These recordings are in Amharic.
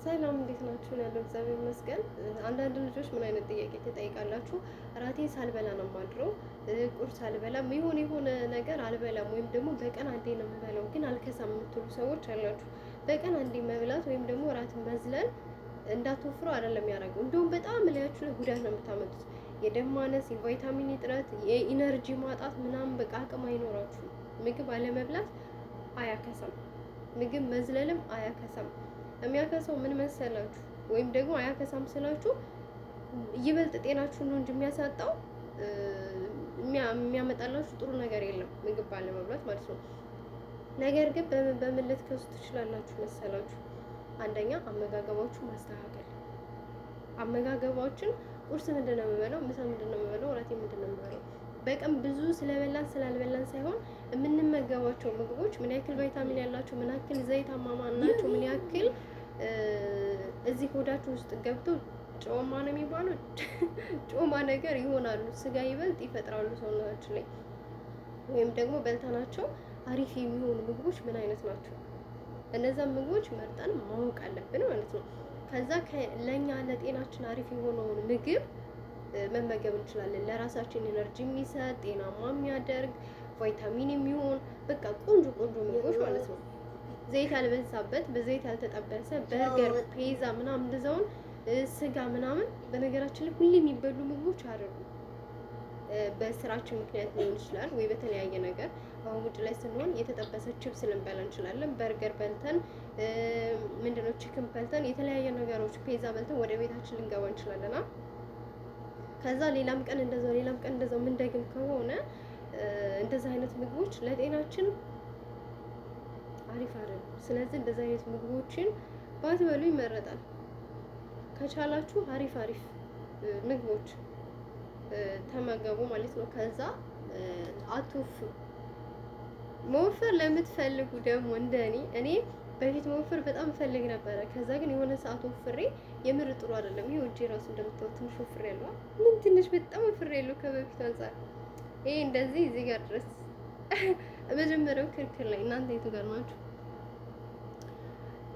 ሰላም እንዴት ናችሁ? ያለው እግዚአብሔር ይመስገን። አንዳንድ ልጆች ምን አይነት ጥያቄ ትጠይቃላችሁ? እራቴን ሳልበላ ነው የማድረው፣ ቁርስ አልበላም፣ የሆነ ነገር አልበላም፣ ወይም ደግሞ በቀን አንዴ ነው የምበላው ግን አልከሳም የምትሉ ሰዎች አላችሁ። በቀን አንዴ መብላት ወይም ደግሞ እራትን መዝለል እንዳትወፍሩ አይደለም ያደረገው፣ እንደውም በጣም ላያችሁ ላይ ጉዳት ነው የምታመጡት። የደም ማነስ፣ የቫይታሚን እጥረት፣ የኢነርጂ ማጣት ምናምን በቃ አቅም አይኖራችሁም። ምግብ አለመብላት አያከሳም፣ ምግብ መዝለልም አያከሳም። የሚያከሳው ምን መሰላችሁ? ወይም ደግሞ አያከሳም ስላችሁ ይበልጥ ጤናችሁን ነው እንጂ የሚያሳጣው የሚያመጣላችሁ ጥሩ ነገር የለም፣ ምግብ ባለመብላት ማለት ነው። ነገር ግን በምን ልትከሱ ትችላላችሁ መሰላችሁ? አንደኛ አመጋገባችሁ ማስተካከል። አመጋገባችን ቁርስ ምንድን ነው የምበላው፣ ምሳ ምንድን ነው የምበላው፣ እራቴ ምንድን ነው የምበላው፣ በቀን ብዙ ስለበላን ስላልበላን ሳይሆን የምንመገባቸው ምግቦች ምን ያክል ቫይታሚን ያላቸው፣ ምን ያክል ዘይታማ ናቸው፣ ምን ያክል እዚህ ሆዳችሁ ውስጥ ገብተው ጮማ ነው የሚባለው ጮማ ነገር ይሆናሉ፣ ስጋ ይበልጥ ይፈጥራሉ ሰውነታችን ላይ። ወይም ደግሞ በልተናቸው አሪፍ የሚሆኑ ምግቦች ምን አይነት ናቸው፣ እነዛን ምግቦች መርጠን ማወቅ አለብን ማለት ነው። ከዛ ለእኛ ለጤናችን አሪፍ የሆነውን ምግብ መመገብ እንችላለን። ለራሳችን ኤነርጂ የሚሰጥ ጤናማ የሚያደርግ ቫይታሚን የሚሆን በቃ ቆንጆ ምግቦች ማለት ነው። ዘይት ያልበዛበት፣ በዘይት ያልተጠበሰ በርገር፣ ፒዛ ምናምን እንደዛውን ስጋ ምናምን በነገራችን ላይ ሁሌ የሚበሉ ምግቦች አይደሉም። በስራችን ምክንያት ሊሆን ይችላል ወይ በተለያየ ነገር። አሁን ውጭ ላይ ስንሆን የተጠበሰ ችፕስ ልንበላ እንችላለን። በርገር በልተን ምንድነው ቺክን በልተን የተለያየ ነገሮች ፒዛ በልተን ወደ ቤታችን ልንገባ እንችላለን። ከዛ ሌላም ቀን እንደዛው ምንደግም ከሆነ እንደዚህ አይነት ምግቦች ለጤናችን አሪፍ አይደለም። ስለዚህ እንደዚህ አይነት ምግቦችን ባትበሉ ይመረጣል። ከቻላችሁ አሪፍ ምግቦች ተመገቡ ማለት ነው። ከዛ አትወፍሩ። መወፈር ለምትፈልጉ ደግሞ እንደኔ እኔ በፊት መወፈር በጣም ፈልግ ነበረ። ከዛ ግን የሆነ ሰዓት ወፍሬ የምር ጥሩ አይደለም። ይሄ እጄ ራሱ እንደምታዩት ትንሽ ወፍሬ ያለው ምን ትንሽ በጣም ወፍሬ ያለው ከበፊት አንፃር። ይሄ እንደዚህ እዚህ ጋር ድረስ መጀመሪያው ክርክር ላይ እናንተ የቱ ጋር ናችሁ?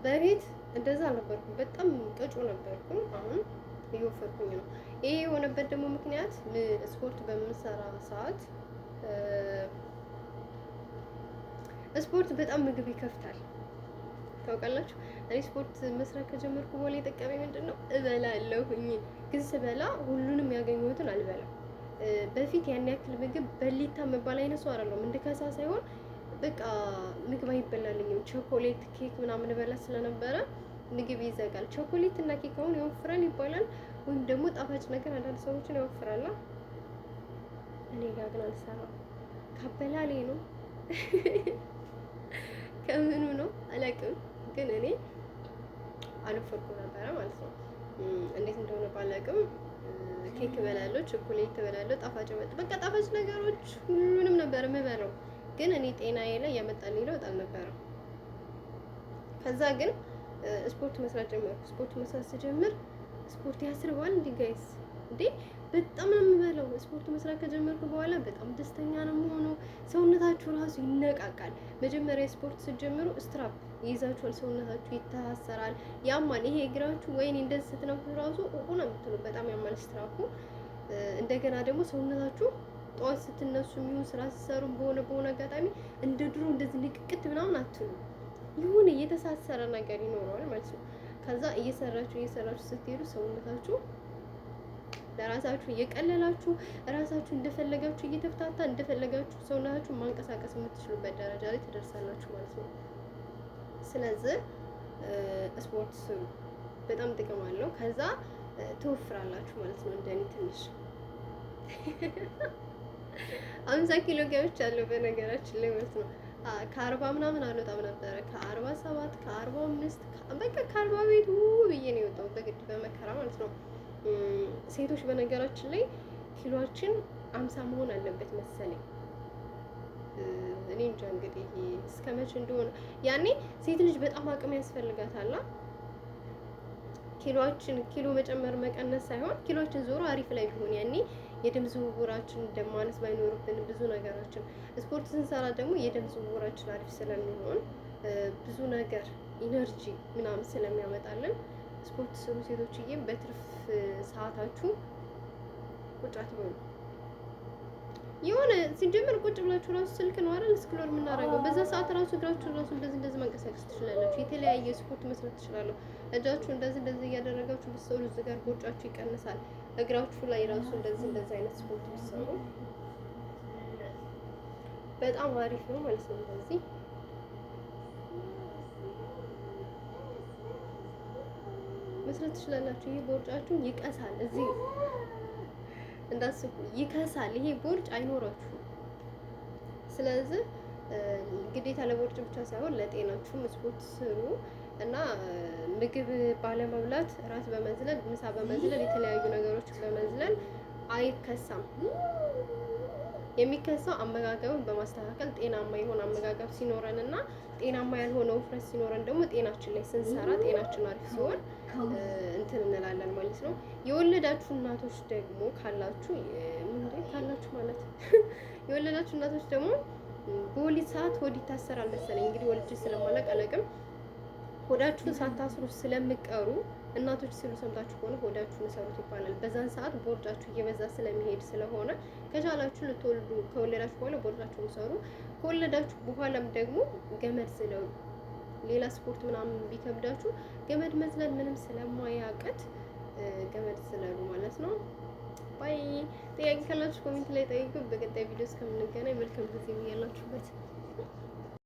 በፊት እንደዛ አልነበርኩም፣ በጣም ቀጮ ነበርኩኝ። አሁን እየወፈርኩኝ ነው። ይሄ የሆነበት ደግሞ ምክንያት ስፖርት በምንሰራ ሰዓት ስፖርት በጣም ምግብ ይከፍታል ታውቃላችሁ። እኔ ስፖርት መስራት ከጀመርኩ በኋላ የጠቀመኝ ምንድን ነው? እበላለሁኝ፣ ግን ስበላ ሁሉንም ያገኘሁትን አልበላም። በፊት ያን ያክል ምግብ በሊታ መባል አይነት ሰው አይደለሁም። እንድከሳ ሳይሆን በቃ ምግብ አይበላልኝም። ቾኮሌት፣ ኬክ ምናምን በላ ስለነበረ ምግብ ይዘጋል። ቾኮሌት እና ኬክ አሁን ያወፍራል ይባላል፣ ወይም ደግሞ ጣፋጭ ነገር አንዳንድ ሰዎችን ያወፍራል። እኔ ጋር ግን አልሰራም። ካበላሌ ነው ከምኑ ነው አላውቅም፣ ግን እኔ አልወፈርኩም ነበረ ማለት ነው። እንዴት እንደሆነ ባላውቅም ኬክ እበላለሁ፣ ቾኮሌት እበላለሁ፣ በቃ ጣፋጭ ነገሮች ሁሉንም ነበር የምበላው። ግን እኔ ጤናዬ ላይ ያመጣልኝ ለውጥ አልነበረም። ከዛ ግን ስፖርት መስራት ጀመርኩ። ስፖርት መስራት ስጀምር ስፖርት ያስርባል እንዴ ጋይስ እንዴ! በጣም ነው የምበላው። ስፖርት መስራት ከጀመርኩ በኋላ በጣም ደስተኛ ነው የምሆነው። ሰውነታችሁ ራሱ ይነቃቃል። መጀመሪያ ስፖርት ስትጀምሩ ስትራፕ ይይዛችኋል፣ ሰውነታችሁ ይታሰራል፣ ያማል። ይሄ እግራችሁ ወይኔ እንደዚህ ስትነኩ ራሱ ነው የምትሉ፣ በጣም ያማል ስትራፑ። እንደገና ደግሞ ሰውነታችሁ ጠዋት ስትነሱ የሚሆን ስራ ሲሰሩ በሆነ አጋጣሚ እንደ ድሮ እንደዚህ ንቅቅት ምናምን አትሉ፣ የሆነ የተሳሰረ ነገር ይኖረዋል ማለት ነው። ከዛ እየሰራችሁ ስትሄዱ ሰውነታችሁ ለራሳችሁ እየቀለላችሁ ራሳችሁ እንደፈለጋችሁ እየተፍታታ እንደፈለጋችሁ ሰውነታችሁ ማንቀሳቀስ የምትችሉበት ደረጃ ላይ ትደርሳላችሁ ማለት ነው። ስለዚህ ስፖርት ስሩ፣ በጣም ጥቅም አለው። ከዛ ትወፍራላችሁ ማለት ነው። እንደኔ ትንሽ 50 ኪሎ ገብቻለሁ በነገራችን ላይ ማለት ነው። ከ40 ምናምን አልወጣም ነበረ፣ ከ47 ከ45 በቃ ከ40 ቤት ብዬ ነው የወጣው በግድ በመከራ ማለት ነው። ሴቶች በነገራችን ላይ ኪሎአችን 50 መሆን አለበት መሰለኝ። እኔ እንጃ እንግዲህ እስከ መቼ እንደሆነ። ያኔ ሴት ልጅ በጣም አቅም ያስፈልጋታል። ኪሎ መጨመር መቀነስ ሳይሆን ኪሎአችን ዞሮ አሪፍ ላይ ቢሆን ያኔ የደም ዝውውራችን ደም ማነስ ባይኖርብን ብዙ ነገራችን ስፖርት ስንሰራ ደግሞ የደም ዝውውራችን አሪፍ ስለሚሆን ብዙ ነገር ኢነርጂ ምናምን ስለሚያመጣልን ስፖርት ስሩ ሴቶችዬ። በትርፍ ሰዓታችሁ ቁጭ አትበሉ። የሆነ ሲጀምር ቁጭ ብላችሁ ራሱ ስልክ ነው አይደል ስክሮል የምናደርገው። በዛ ሰዓት ራሱ እግራችሁ ራሱ እንደዚህ መንቀሳቀስ ትችላላችሁ። የተለያየ ስፖርት መስራት ትችላላችሁ። እጃችሁ እንደዚህ እያደረጋችሁ ብትሰሩ እዚህ ጋር ቦርጫችሁ ይቀንሳል። እግራችሁ ላይ ራሱ እንደዚህ አይነት ስፖርት ብትሰሩ በጣም አሪፍ ነው ማለት ነው። እንደዚህ መስራት ትችላላችሁ። ይሄ ቦርጫችሁ ይቀሳል። እዚህ እንዳስቡ ይከሳል። ይሄ ቦርጭ አይኖራችሁም። ስለዚህ ግዴታ ለቦርጭ ብቻ ሳይሆን ለጤናችሁም ስፖርት ስሩ እና ምግብ ባለመብላት ራት በመዝለል ምሳ በመዝለል የተለያዩ ነገሮች በመዝለል አይከሳም። የሚከሳው አመጋገብን በማስተካከል ጤናማ የሆነ አመጋገብ ሲኖረን እና ጤናማ ያልሆነ ውፍረት ሲኖረን ደግሞ ጤናችን ላይ ስንሰራ ጤናችን አሪፍ ሲሆን እንትን እንላለን ማለት ነው። የወለዳችሁ እናቶች ደግሞ ካላችሁ ማለት የወለዳችሁ እናቶች ደግሞ በወሊድ ሰዓት ሆድ ይታሰራል መሰለኝ። እንግዲህ ወልጅ ስለማላውቅ አላውቅም። ሆዳችሁን ሳታስሩ ስለምቀሩ እናቶች ሲሉ ሰምታችሁ ከሆነ ሆዳችሁን እሰሩት ይባላል። በዛን ሰዓት ቦርጫችሁ እየበዛ ስለሚሄድ ስለሆነ ከቻላችሁ ልትወልዱ ከወለዳችሁ በኋላ ቦርጫችሁን ሰሩ። ከወለዳችሁ በኋላም ደግሞ ገመድ ዝለሉ። ሌላ ስፖርት ምናምን ቢከብዳችሁ ገመድ መዝለል ምንም ስለማያቅት ገመድ ዝለሉ ማለት ነው። ባይ ጥያቄ ካላችሁ ኮሜንት ላይ ጠይቁ። በቀጣይ ቪዲዮ እስከምንገናኝ መልካም ጊዜ ያላችሁበት